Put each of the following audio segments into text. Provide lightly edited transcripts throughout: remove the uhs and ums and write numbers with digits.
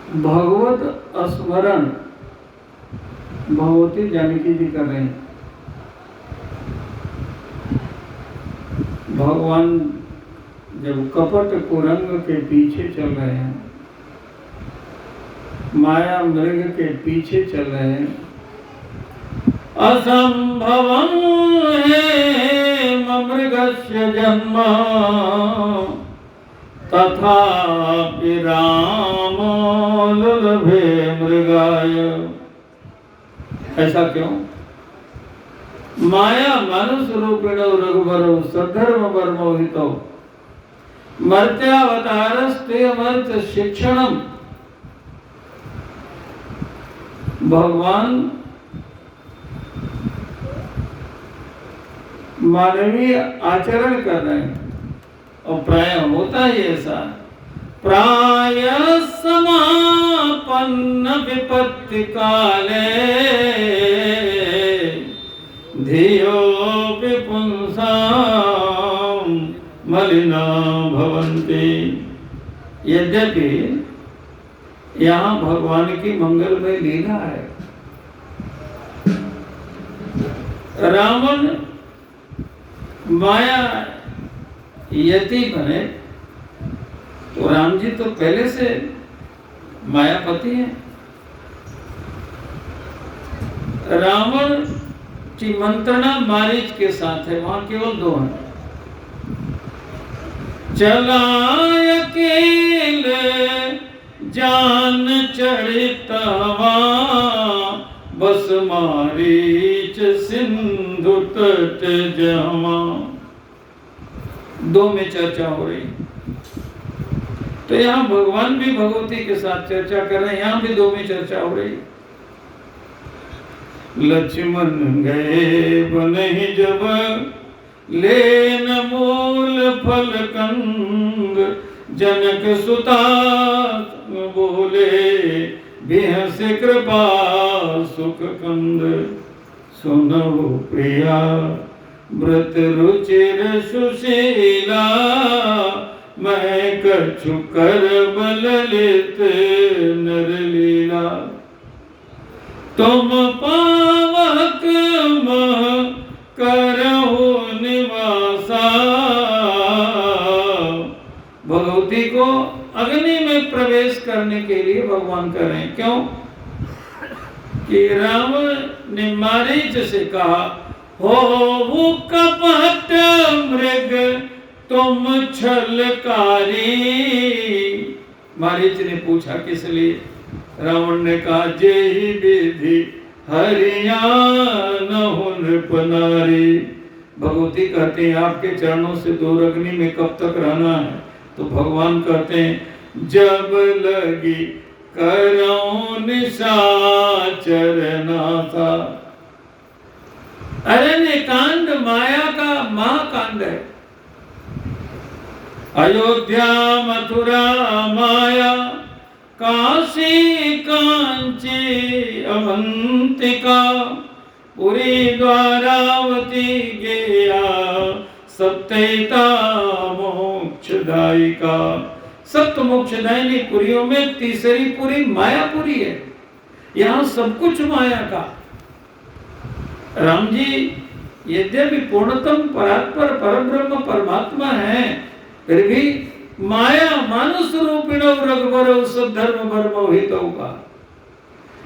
भगवत स्मरण भगवती जानकी जी कर रहे हैं। भगवान जब कपट कुरंग के पीछे चल रहे हैं, माया मृग के पीछे चल रहे हैं, असंभवं है मृगस्य जन्म तथापि रामो लुलभे मृगाय। ऐसा क्यों? माया मनुष्य रूपिण रघुबर सधर्म वर्मोहितो मर्त्यावतारस्ते मर्त्य शिक्षणम। भगवान मानवीय आचरण कर रहे हैं और प्राय होता ही ऐसा। प्राय समापन्न विपत्ति काले धियो विपुंसां मलिना भवन्ति। यद्यपि यहाँ भगवान की मंगलमय लीला है। रावण माया यति बने तो राम जी तो पहले से मायापति हैं। रावण की मंत्रणा मारीच के साथ है, वहां केवल दो हैं। चला अकेले जान चढ़ितवा बस मारीच सिंधु तट जमा। दो में चर्चा हो रही। तो यहाँ भगवान भी भगवती के साथ चर्चा कर रहे हैं, यहाँ भी दो में चर्चा हो रही। लक्ष्मण गए बनहि जब लेन मूल फल कंद जनक सुता बोले बिहस कृपा सुख कंद। सुनहु प्रिया व्रत रुचिर सुशीला मैं कछु कर बल लेत नर लीला। तुम पावक मह करहु निवासा। भगवती को अग्नि में प्रवेश करने के लिए भगवान कर रहे हैं। क्यों? कि रावण ने मारीच से कहा हो वो कपट मृग तुम छलकारी। मारीच ने पूछा किस लिए? रावण ने कहा जेहि विधि हरियाण नृप नारी। भगवती कहते हैं आपके चरणों से दूर अग्नि में कब तक रहना है? तो भगवान कहते हैं जब लगी करऊं निशाचर नाथा। अरण्य कांड माया का महाकांड है। अयोध्या मथुरा माया काशी कांची अवंतिका पुरी द्वारावती गेया सप्तैता मोक्षदायिका। सप्त मोक्षदायिनी पुरियों में तीसरी पुरी मायापुरी है। यहाँ सब कुछ माया का। राम जी यद्यपि पूर्णतम परात्पर परब्रह्म परमात्मा है, फिर भी माया मानुष रूपिणो रघुबर सद्धर्म वर्मोहितो का।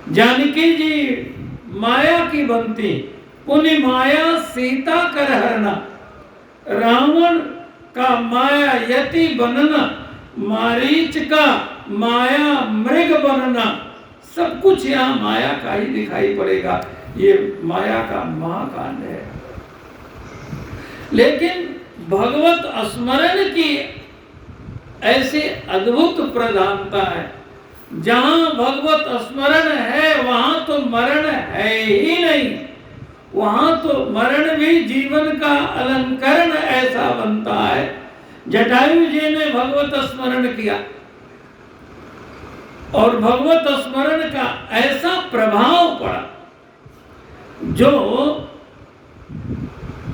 जानकी जी माया की बनती, पुनि माया सीता कर हरना, रावण का माया यति बनना, मारीच का माया मृग बनना, सब कुछ यहाँ माया का ही दिखाई पड़ेगा। ये माया का महाकांड है। लेकिन भगवत स्मरण की ऐसी अद्भुत प्रधानता है। जहां भगवत स्मरण है वहां तो मरण है ही नहीं। वहां तो मरण भी जीवन का अलंकरण ऐसा बनता है। जटायु जी ने भगवत स्मरण किया और भगवत स्मरण का ऐसा प्रभाव पड़ा जो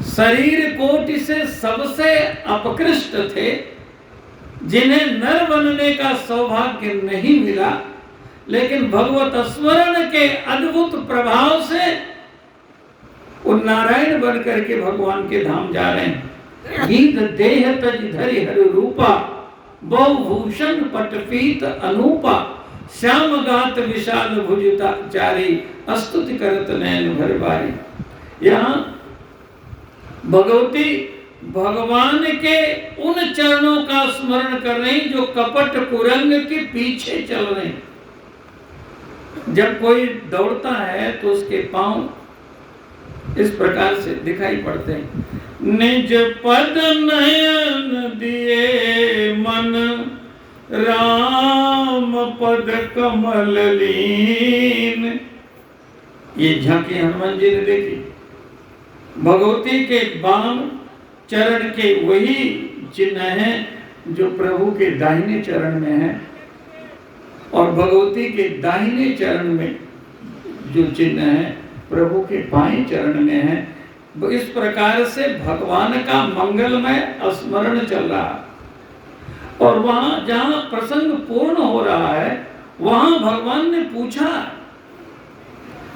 शरीर कोटि से सबसे अपकृष्ट थे, जिन्हें नर बनने का सौभाग्य नहीं मिला, लेकिन भगवत स्मरण के अद्भुत प्रभाव से वो नारायण बन करके भगवान के धाम जा रहे हैं। गीत देह तज धरि हर रूपा, बहु भूषण पटपीत अनूपा, श्याम गात विशाल भुजता चारी, स्तुति करत नैन भर बारी। यहाँ भगवती भगवान के उन चरणों का स्मरण कर रही जो कपट कुरंग के पीछे चल रहे हैं। जब कोई दौड़ता है तो उसके पांव इस प्रकार से दिखाई पड़ते हैं। निज पद नयन दिए मन, राम पद कमल लीन। ये झांकी हनुमान जी ने देखी। भगवती के बाम चरण के वही चिन्ह हैं जो प्रभु के दाहिने चरण में है, और भगवती के दाहिने चरण में जो चिन्ह है प्रभु के बाएं चरण में है। इस प्रकार से भगवान का मंगलमय स्मरण चल रहा है। और वहां जहां प्रसंग पूर्ण हो रहा है वहां भगवान ने पूछा,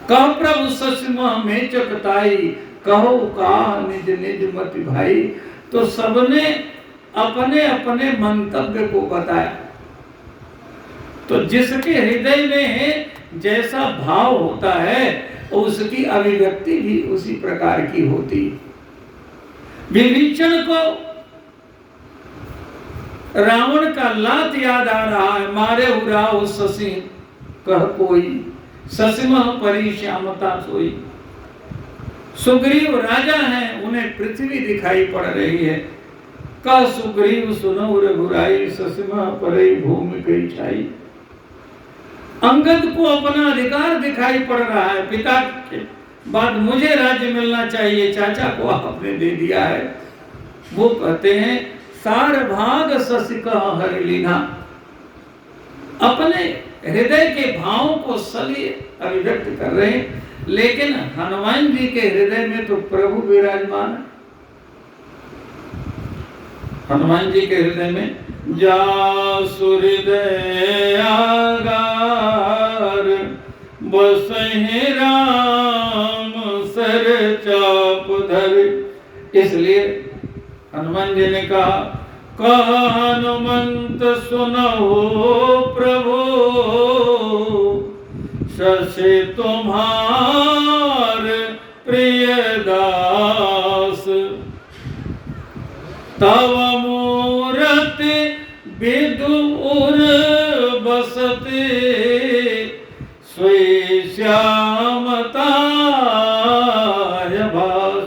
कह प्रभु ससिमा में चकताई, कहो का निज निज मति भाई। तो सबने अपने अपने मंतव्य को बताया। तो जिसके हृदय में जैसा भाव होता है उसकी अभिव्यक्ति भी उसी प्रकार की होती। विभीषण को रावण का लात याद आ रहा है, मारे उराव शशि कह कोई, ससिमह परी श्यामता सोई। सुग्रीव राजा हैं, उन्हें पृथ्वी दिखाई पड़ रही है। का सुग्रीव सुनो रघुराई, ससिमह परे भूमि कई छाई। अंगद को अपना अधिकार दिखाई पड़ रहा है, पिता के बाद मुझे राज्य मिलना चाहिए, चाचा को आपने दे दिया है। वो कहते हैं सार भाग शशि कह हर लीना। अपने हृदय के भावों को सभी अभिव्यक्त कर रहे हैं, लेकिन हनुमान जी के हृदय में तो प्रभु विराजमान है। हनुमान जी के हृदय में जासु हृदय आगार, बसहि राम सर चाप धर। इसलिए हनुमान जी ने कहा, कह हनुमंत सुनहो प्रभु, शशि तुम्हार प्रिय दास। तव मूरति विदुर बसते, सोई श्यामता भास।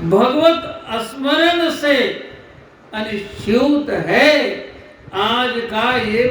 भगवत स्मरण से अनिश्चित है आज का ये